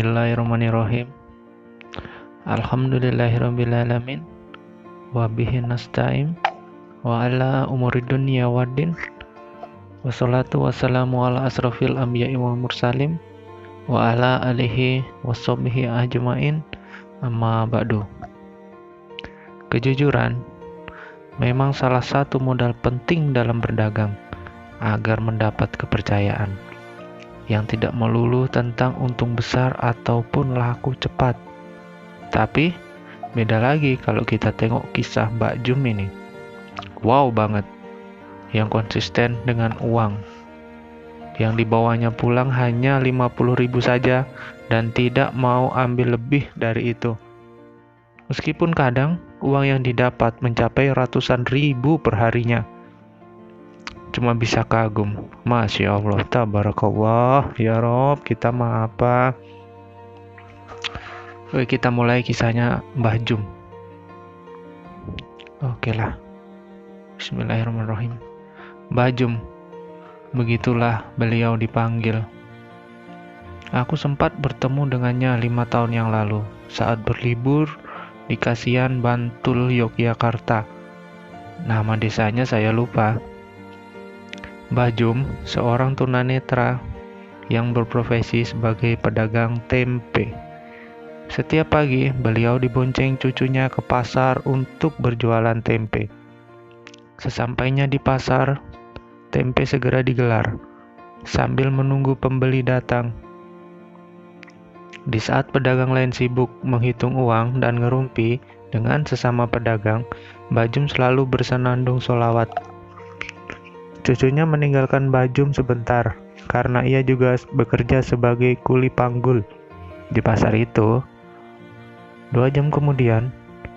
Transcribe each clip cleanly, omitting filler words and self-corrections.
Bismillahirrahmanirrahim. Alhamdulillahirrabbilalamin. Wabihi nasta'im. Wa ala umuri dunya waddin. Wassalatu wassalamu ala asrafil anbiya'i wal mursalin. Wa ala alihi wassobihi ajma'in. Amma ba'du. Kejujuran memang salah satu modal penting dalam berdagang agar mendapat kepercayaan, yang tidak melulu tentang untung besar ataupun laku cepat. Tapi beda lagi kalau kita tengok kisah Mbak Jum ini. Wow banget, yang konsisten dengan uang. Yang dibawanya pulang hanya 50.000 saja dan tidak mau ambil lebih dari itu. Meskipun kadang uang yang didapat mencapai ratusan ribu perharinya. Cuma bisa kagum. Masya Allah, tabarakallah, ya Rob, kita mah apa? Oke, kita mulai kisahnya Mbah Jum. Oke lah. Bismillahirrahmanirrahim. Mbah Jum, begitulah beliau dipanggil. Aku sempat bertemu dengannya 5 tahun yang lalu saat berlibur di Kasihan, Bantul, Yogyakarta. Nama desanya saya lupa. Mbah Jum seorang tunanetra yang berprofesi sebagai pedagang tempe. Setiap pagi beliau dibonceng cucunya ke pasar untuk berjualan tempe. Sesampainya di pasar, tempe segera digelar sambil menunggu pembeli datang. Di saat pedagang lain sibuk menghitung uang dan ngerumpi dengan sesama pedagang, Mbah Jum selalu bersenandung sholawat. Cucunya meninggalkan Mbah Jum sebentar, karena ia juga bekerja sebagai kuli panggul di pasar itu. 2 jam kemudian,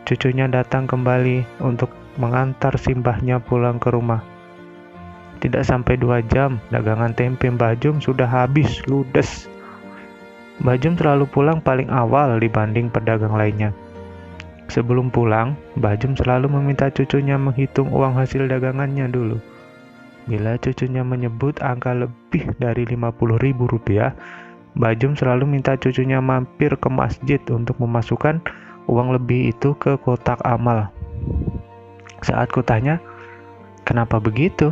cucunya datang kembali untuk mengantar simbahnya pulang ke rumah. Tidak sampai 2 jam, dagangan tempe Mbah Jum sudah habis ludes. Mbah Jum selalu pulang paling awal dibanding pedagang lainnya. Sebelum pulang, Mbah Jum selalu meminta cucunya menghitung uang hasil dagangannya dulu. Bila cucunya menyebut angka lebih dari Rp50.000, Mbah Jum selalu minta cucunya mampir ke masjid untuk memasukkan uang lebih itu ke kotak amal. Saat kutanya, kenapa begitu?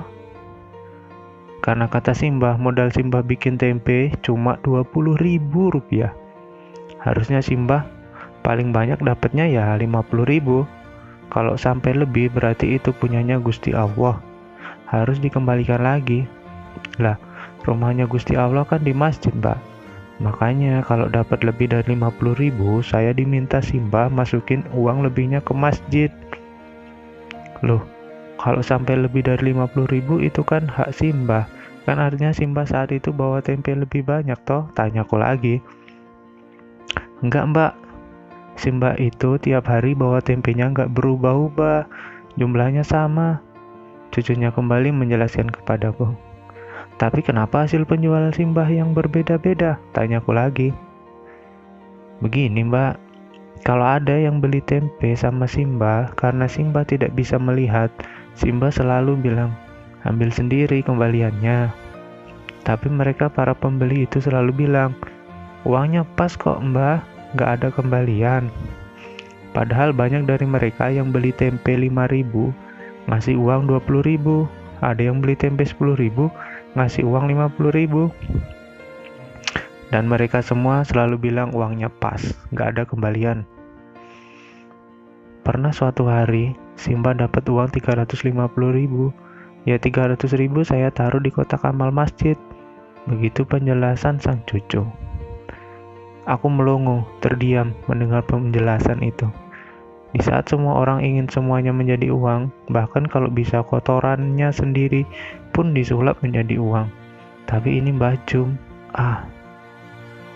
Karena kata Simbah, modal Simbah bikin tempe cuma Rp20.000. Harusnya Simbah paling banyak dapatnya ya 50.000. Kalau sampai lebih berarti itu punyanya Gusti Allah, harus dikembalikan lagi. Lah, rumahnya Gusti Allah kan di masjid, Mbak. Makanya kalau dapat lebih dari 50.000, saya diminta Simbah masukin uang lebihnya ke masjid. Loh, kalau sampai lebih dari 50.000 itu kan hak Simbah. Kan artinya Simbah saat itu bawa tempe lebih banyak toh? Tanyaku lagi. Enggak, Mbak. Simbah itu tiap hari bawa tempenya enggak berubah-ubah. Jumlahnya sama. Cucunya kembali menjelaskan kepadaku. Tapi kenapa hasil penjualan Simbah yang berbeda-beda? Tanyaku lagi. Begini, Mbak. Kalau ada yang beli tempe sama Simbah, karena Simbah tidak bisa melihat, Simbah selalu bilang, ambil sendiri kembaliannya. Tapi mereka para pembeli itu selalu bilang, uangnya pas kok, Mbah, nggak ada kembalian. Padahal banyak dari mereka yang beli tempe 5.000, ngasih uang 20.000. Ada yang beli tempe 10.000, ngasih uang 50.000. Dan mereka semua selalu bilang uangnya pas, nggak ada kembalian. Pernah suatu hari, Simbah dapat uang 350.000. Ya 300.000 saya taruh di kotak amal masjid. Begitu penjelasan sang cucu. Aku melongo, terdiam mendengar penjelasan itu. Di saat semua orang ingin semuanya menjadi uang, bahkan kalau bisa kotorannya sendiri pun disulap menjadi uang. Tapi ini Mbah Jum.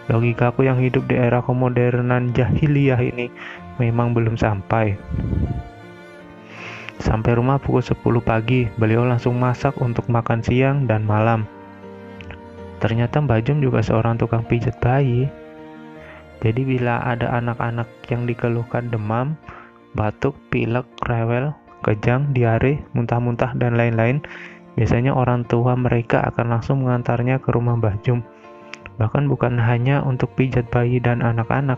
Logikaku yang hidup di era kemodernan jahiliyah ini memang belum sampai. Sampai rumah pukul 10 pagi, beliau langsung masak untuk makan siang dan malam. Ternyata Mbah Jum juga seorang tukang pijat bayi. Jadi bila ada anak-anak yang dikeluhkan demam, batuk, pilek, rewel, kejang, diare, muntah-muntah, dan lain-lain, biasanya orang tua mereka akan langsung mengantarnya ke rumah Mbah Jum Bahkan bukan hanya untuk pijat bayi dan anak-anak.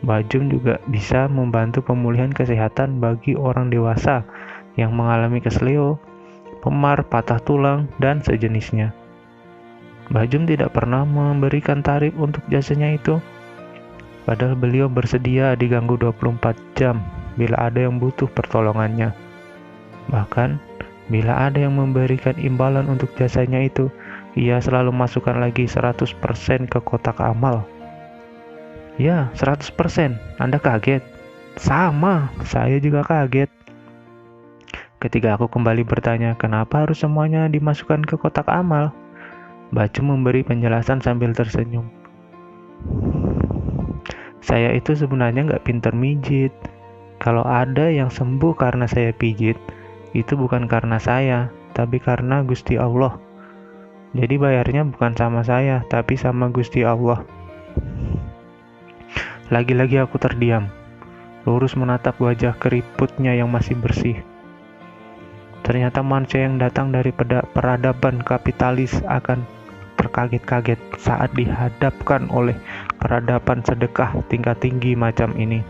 Bajum juga bisa membantu pemulihan kesehatan bagi orang dewasa yang mengalami kesleo, memar, patah tulang, dan sejenisnya. Bajum tidak pernah memberikan tarif untuk jasanya itu, padahal beliau bersedia diganggu 24 jam bila ada yang butuh pertolongannya. Bahkan, bila ada yang memberikan imbalan untuk jasanya itu, ia selalu masukkan lagi 100% ke kotak amal. Ya, 100%. Anda kaget? Sama, saya juga kaget. Ketika aku kembali bertanya, kenapa harus semuanya dimasukkan ke kotak amal? Bajum memberi penjelasan sambil tersenyum. Saya itu sebenarnya nggak pinter mijit. Kalau ada yang sembuh karena saya pijit, itu bukan karena saya, tapi karena Gusti Allah. Jadi bayarnya bukan sama saya, tapi sama Gusti Allah. Lagi-lagi aku terdiam, lurus menatap wajah keriputnya yang masih bersih. Ternyata manusia yang datang dari peradaban kapitalis akan terkaget-kaget saat dihadapkan oleh peradaban sedekah tingkat tinggi macam ini.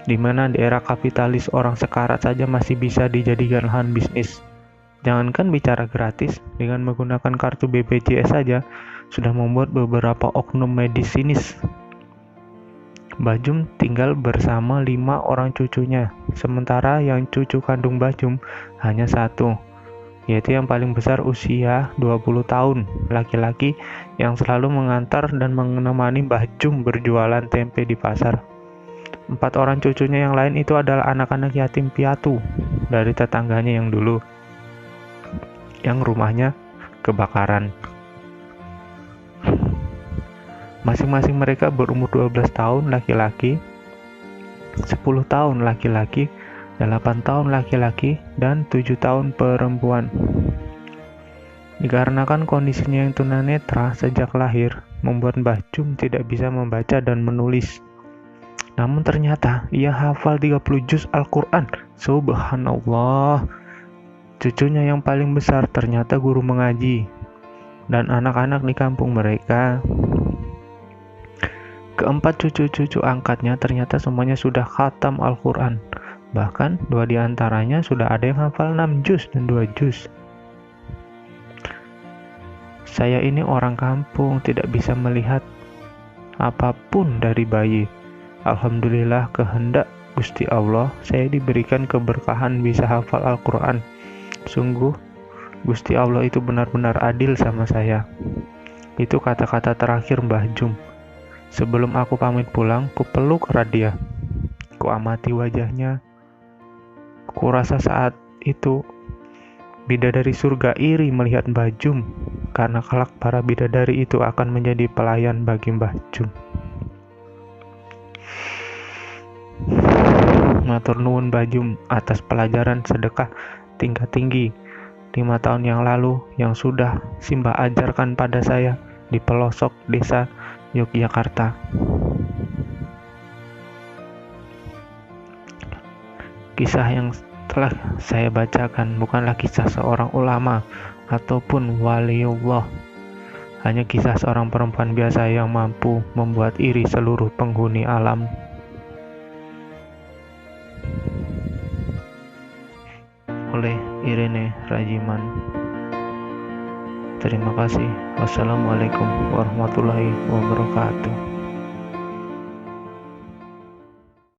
Di mana di era kapitalis orang sekarat saja masih bisa dijadikan lahan bisnis. Jangankan bicara gratis, dengan menggunakan kartu BPJS saja sudah membuat beberapa oknum medis sinis. Bajum tinggal bersama 5 orang cucunya, sementara yang cucu kandung Bajum hanya 1, yaitu yang paling besar usia 20 tahun, laki-laki yang selalu mengantar dan menemani Bajum berjualan tempe di pasar. 4 orang cucunya yang lain itu adalah anak-anak yatim piatu dari tetangganya yang dulu, yang rumahnya kebakaran. Masing-masing mereka berumur 12 tahun laki-laki, 10 tahun laki-laki, 8 tahun laki-laki, dan 7 tahun perempuan. Dikarenakan kondisinya yang tunanetra sejak lahir, membuat Bajum tidak bisa membaca dan menulis. Namun ternyata ia hafal 30 juz Al-Quran. Subhanallah. Cucunya yang paling besar ternyata guru mengaji, dan anak-anak di kampung mereka. Keempat cucu-cucu angkatnya ternyata semuanya sudah khatam Al-Quran. Bahkan 2 diantaranya sudah ada yang hafal 6 juz dan 2 juz. Saya ini orang kampung, tidak bisa melihat apapun dari bayi. Alhamdulillah kehendak Gusti Allah, saya diberikan keberkahan bisa hafal Al-Quran. Sungguh, Gusti Allah itu benar-benar adil sama saya. Itu kata-kata terakhir Mbah Jum. Sebelum aku pamit pulang, ku peluk erat dia. Ku amati wajahnya. Ku rasa saat itu bidadari surga iri melihat Mbah Jum, karena kelak para bidadari itu akan menjadi pelayan bagi Mbah Jum. Matur nuwun Mbah Jum atas pelajaran sedekah tingkat tinggi 5 tahun yang lalu yang sudah Simbah ajarkan pada saya di pelosok desa Yogyakarta. Kisah yang telah saya bacakan bukanlah kisah seorang ulama ataupun waliullah, hanya kisah seorang perempuan biasa yang mampu membuat iri seluruh penghuni alam. Oleh Irene Rajiman. Terima kasih. Wassalamualaikum warahmatullahi wabarakatuh.